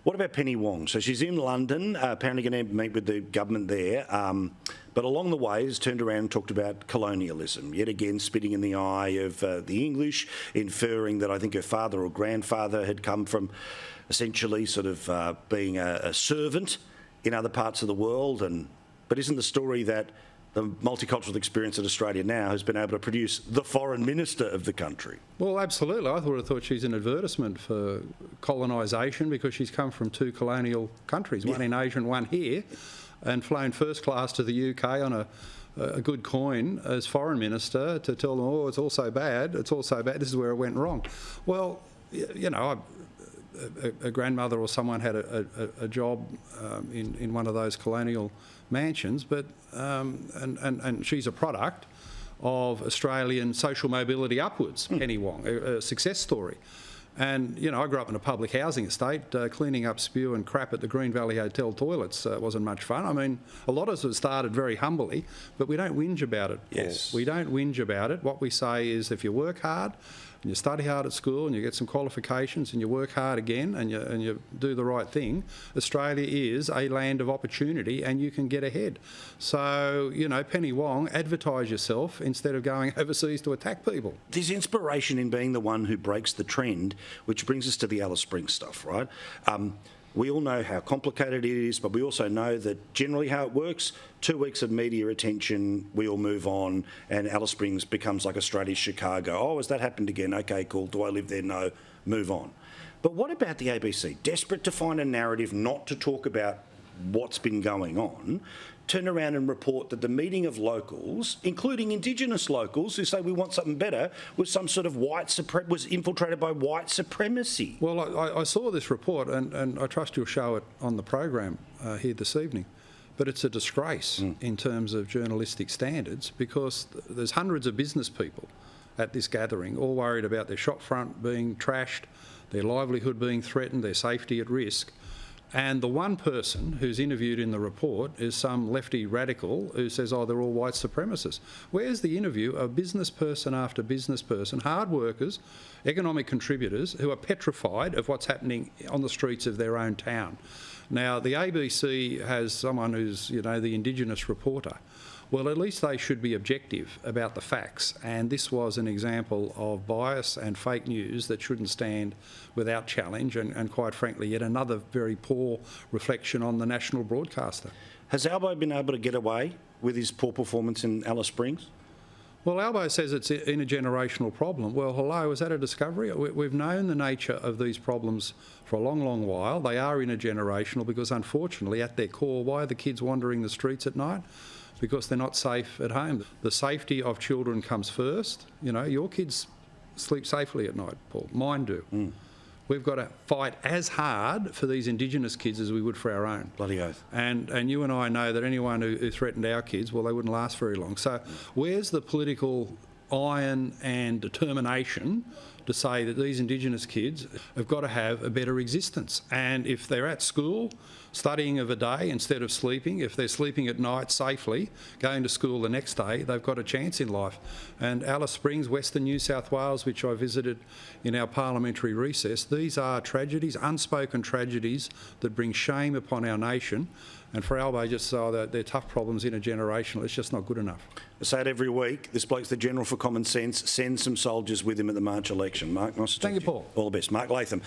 What about Penny Wong? So she's in London, apparently going to meet with the government there, but along the way has turned around and talked about colonialism, yet again spitting in the eye of the English, inferring that I think her father or grandfather had come from essentially sort of being a servant in other parts of the world. But isn't the story that the multicultural experience in Australia now has been able to produce the foreign minister of the country? Well, absolutely. I thought she's an advertisement for colonisation because she's come from two colonial countries, one in Asia and one here, and flown first class to the UK on a good coin as foreign minister to tell them, oh, it's all so bad, this is where it went wrong. Well, you know, a grandmother or someone had a job in one of those colonial mansions, but and she's a product of Australian social mobility upwards. Penny Wong, a success story. And you know, I grew up in a public housing estate. Cleaning up spew and crap at the Green Valley Hotel toilets wasn't much fun. I mean, a lot of us started very humbly, but we don't whinge about it, Paul. Yes. We don't whinge about it. What we say is, if you work hard and you study hard at school and you get some qualifications and you work hard again and you do the right thing, Australia is a land of opportunity and you can get ahead. So, you know, Penny Wong, advertise yourself instead of going overseas to attack people. There's inspiration in being the one who breaks the trend, which brings us to the Alice Springs stuff, right? We all know how complicated it is, but we also know that generally how it works, 2 weeks of media attention, we all move on, and Alice Springs becomes like Australia's Chicago. Oh, has that happened again? Okay, cool. Do I live there? No. Move on. But what about the ABC? Desperate to find a narrative not to talk about what's been going on, turn around and report that the meeting of locals, including Indigenous locals who say we want something better, was some sort of was infiltrated by white supremacy. Well, I saw this report, and I trust you'll show it on the program here this evening. But it's a disgrace in terms of journalistic standards, because there's hundreds of business people at this gathering, all worried about their shopfront being trashed, their livelihood being threatened, their safety at risk. And the one person who's interviewed in the report is some lefty radical who says, oh, they're all white supremacists. Where's the interview of business person after business person, hard workers, economic contributors who are petrified of what's happening on the streets of their own town? Now, the ABC has someone who's, you know, the Indigenous reporter. Well, at least they should be objective about the facts, and this was an example of bias and fake news that shouldn't stand without challenge, and quite frankly, yet another very poor reflection on the national broadcaster. Has Albo been able to get away with his poor performance in Alice Springs? Well, Albo says it's a intergenerational problem. Well, hello, is that a discovery? We've known the nature of these problems for a long, long while. They are intergenerational because, unfortunately, at their core, why are the kids wandering the streets at night? Because they're not safe at home. The safety of children comes first. You know, your kids sleep safely at night, Paul. Mine do. We've got to fight as hard for these Indigenous kids as we would for our own. Bloody oath. And you and I know that anyone who threatened our kids, well, they wouldn't last very long. So where's the political iron and determination to say that these Indigenous kids have got to have a better existence? And if they're at school, studying of a day instead of sleeping, if they're sleeping at night safely, going to school the next day, they've got a chance in life. And Alice Springs, Western New South Wales, which I visited in our parliamentary recess, these are tragedies, unspoken tragedies that bring shame upon our nation. And for Albo just so that they're tough problems intergenerational, it's just not good enough. I say it every week. This bloke's the General for Common Sense. Send some soldiers with him at the March election. Mark, nice to talk Thank you, to Paul. All the best. Mark Latham.